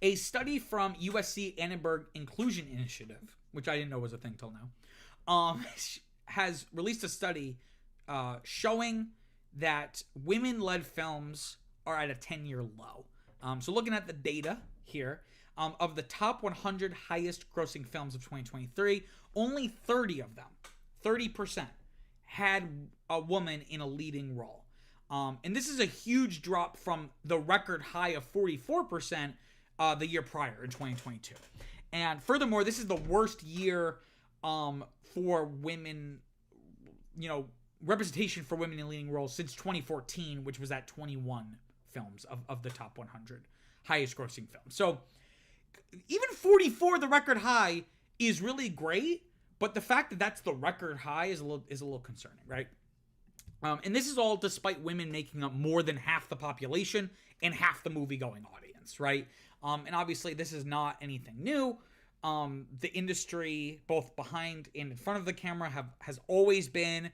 A study from USC Annenberg Inclusion Initiative, which I didn't know was a thing till now, has released a study showing that women-led films are at a 10-year low. So looking at the data here, of the top 100 highest grossing films of 2023, only 30 of them, 30%, had a woman in a leading role. And this is a huge drop from the record high of 44% the year prior in 2022. And furthermore, this is the worst year for women, representation for women in leading roles since 2014, which was at 21 films of the top 100 highest grossing films. So even 44, the record high, is really great, but the fact that that's the record high is a little concerning, right? And this is all despite women making up more than half the population and half the movie-going audience, right? And obviously, this is not anything new. The industry, both behind and in front of the camera, has always been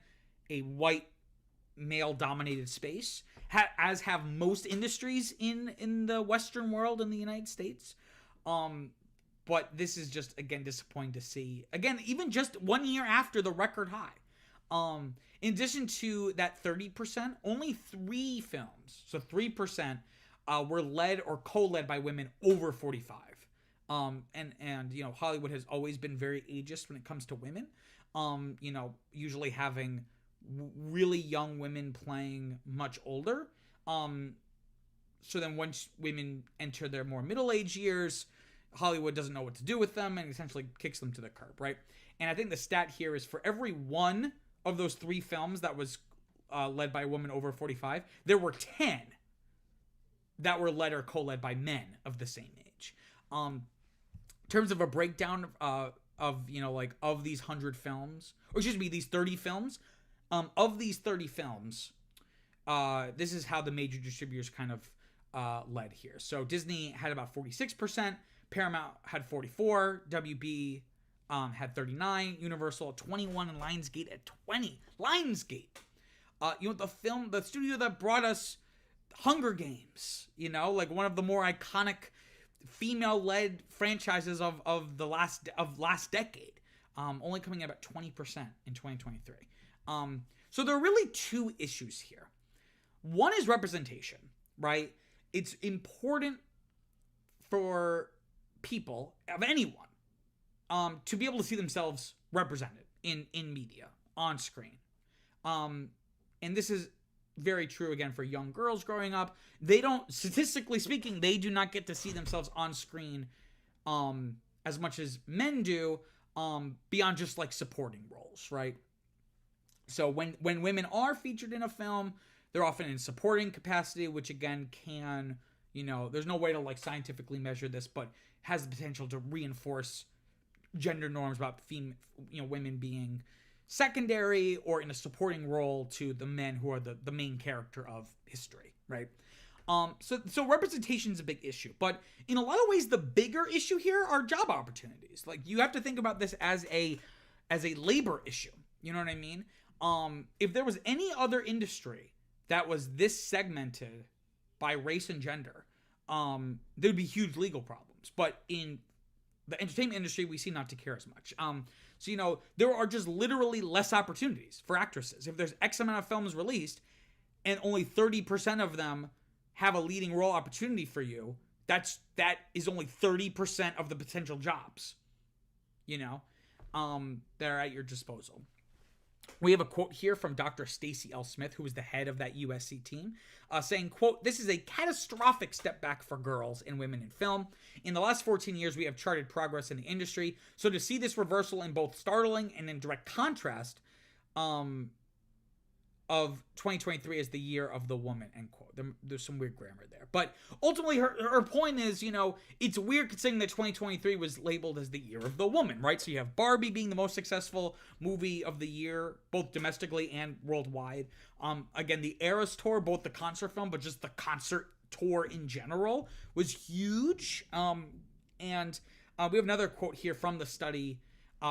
a white, male-dominated space, as have most industries in the Western world in the United States. But this is just, again, disappointing to see. Again, even just 1 year after the record high. In addition to that 30%, only 3 films, so 3%, were led or co-led by women over 45. And Hollywood has always been very ageist when it comes to women. Usually having really young women playing much older. So then once women enter their more middle-aged years, Hollywood doesn't know what to do with them and essentially kicks them to the curb, right? And I think the stat here is for every one of those 3 films that was led by a woman over 45, there were 10 that were led or co-led by men of the same age. In terms of a breakdown of these 100 films, or excuse me, these 30 films, of these 30 films, this is how the major distributors kind of led here. So Disney had about 46%, Paramount had 44%, WB had 39%, Universal at 21%, and Lionsgate at 20%. Lionsgate, the studio that brought us Hunger Games, one of the more iconic female-led franchises of last decade, only coming in about 20% in 2023. So there are really 2 issues here. One is representation, right? It's important for people of anyone to be able to see themselves represented in media, on screen. And this is very true, again, for young girls growing up. They don't, statistically speaking, they do not get to see themselves on screen as much as men do, beyond just like supporting roles, right? So when women are featured in a film, they're often in supporting capacity, which again can, there's no way to like scientifically measure this, but has the potential to reinforce gender norms about women being secondary or in a supporting role to the men who are the main character of history, right? So representation is a big issue, but in a lot of ways, the bigger issue here are job opportunities. Like you have to think about this as a labor issue. You know what I mean? If there was any other industry that was this segmented by race and gender, there'd be huge legal problems. But in the entertainment industry, we seem not to care as much. So there are just literally less opportunities for actresses. If there's X amount of films released and only 30% of them have a leading role opportunity for you, that is only 30% of the potential jobs, that are at your disposal. We have a quote here from Dr. Stacey L. Smith, who is the head of that USC team, saying, quote, "This is a catastrophic step back for girls and women in film. In the last 14 years, we have charted progress in the industry. So to see this reversal in both startling and in direct contrast of 2023 as the year of the woman," end quote. There's some weird grammar there. But ultimately, her point is, it's weird considering that 2023 was labeled as the year of the woman, right? So you have Barbie being the most successful movie of the year, both domestically and worldwide. Again, the Eras Tour, both the concert film, but just the concert tour in general, was huge. And we have another quote here from the study,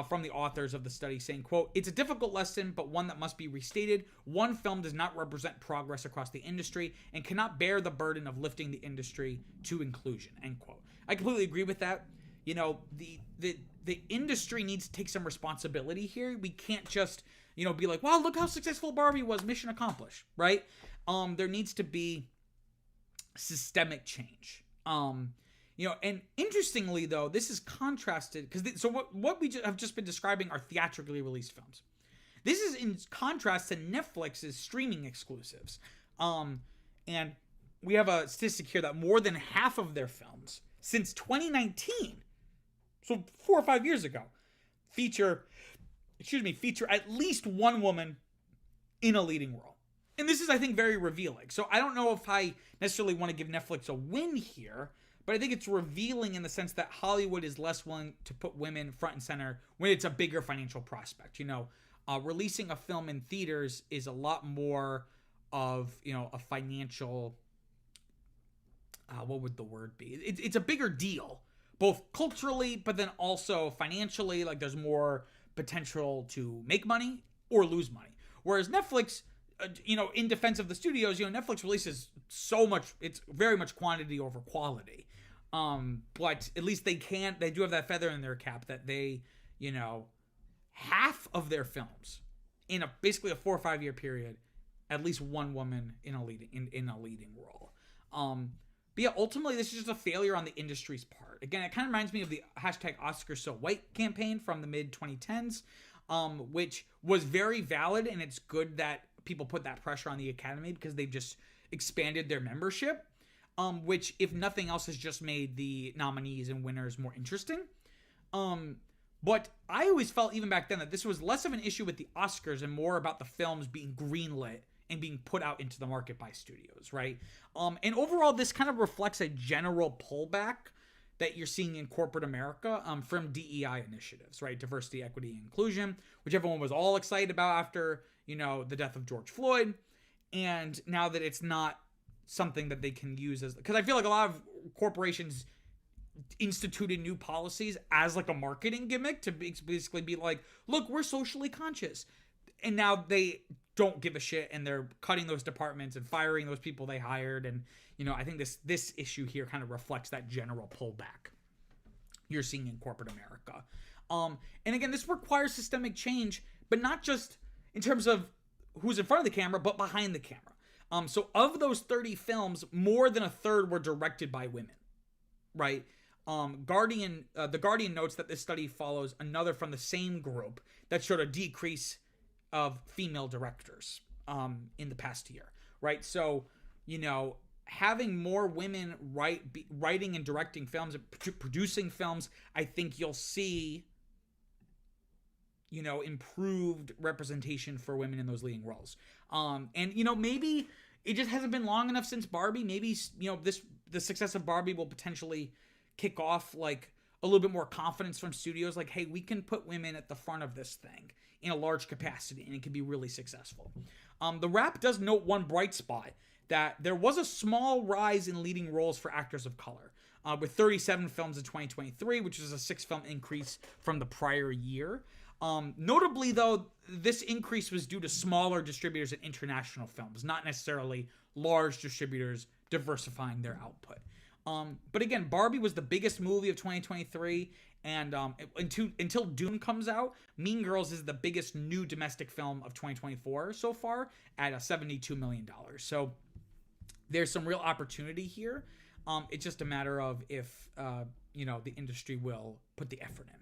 from the authors of the study, saying, quote, "It's a difficult lesson, but one that must be restated. One film does not represent progress across the industry and cannot bear the burden of lifting the industry to inclusion," end quote. I completely agree with that. You know, the industry needs to take some responsibility here. We can't just, you know, be like, wow, look how successful Barbie was, mission accomplished, right? There needs to be systemic change. You know, and interestingly though, this is contrasted because what we have just been describing are theatrically released films. This is in contrast to Netflix's streaming exclusives. And we have a statistic here that more than half of their films since 2019, so 4 or 5 years ago, feature at least one woman in a leading role. And this is, I think, very revealing. So I don't know if I necessarily want to give Netflix a win here, but I think it's revealing in the sense that Hollywood is less willing to put women front and center when it's a bigger financial prospect. You know, releasing a film in theaters is a lot more of, you know, a financial, what would the word be? It's a bigger deal, both culturally, but then also financially. Like, there's more potential to make money or lose money. Whereas Netflix, you know, in defense of the studios, you know, Netflix releases so much, it's very much quantity over quality. But at least they do have that feather in their cap that they, you know, half of their films in basically a 4 or 5 year period, at least one woman in a leading role. But yeah, ultimately this is just a failure on the industry's part. Again, it kind of reminds me of the hashtag #OscarsSoWhite campaign from the mid 2010s, which was very valid, and it's good that people put that pressure on the Academy because they've just expanded their membership, which, if nothing else, has just made the nominees and winners more interesting. But I always felt, even back then, that this was less of an issue with the Oscars and more about the films being greenlit and being put out into the market by studios, right? And overall, this kind of reflects a general pullback that you're seeing in corporate America from DEI initiatives, right? Diversity, equity, and inclusion, which everyone was all excited about after, you know, the death of George Floyd. And now that it's not something that they can use as, because I feel like a lot of corporations instituted new policies as like a marketing gimmick to basically be like, look, we're socially conscious. And now they don't give a shit, and they're cutting those departments and firing those people they hired. And, you know, I think this issue here kind of reflects that general pullback you're seeing in corporate America. And again, this requires systemic change, but not just in terms of who's in front of the camera, but behind the camera. So of those 30 films, more than a third were directed by women, right? The Guardian notes that this study follows another from the same group that showed a decrease of female directors in the past year, right? So, you know, having more women writing and directing films, producing films, I think you'll see, you know, improved representation for women in those leading roles. And, you know, maybe it just hasn't been long enough since Barbie. Maybe, you know, the success of Barbie will potentially kick off like a little bit more confidence from studios. Like, hey, we can put women at the front of this thing in a large capacity, and it can be really successful. The Wrap does note one bright spot, that there was a small rise in leading roles for actors of color, with 37 films in 2023, which is a 6-film increase from the prior year. Notably, though, this increase was due to smaller distributors and international films, not necessarily large distributors diversifying their output. But again, Barbie was the biggest movie of 2023, and until Dune comes out, Mean Girls is the biggest new domestic film of 2024 so far at $72 million. So there's some real opportunity here. It's just a matter of if, you know, the industry will put the effort in.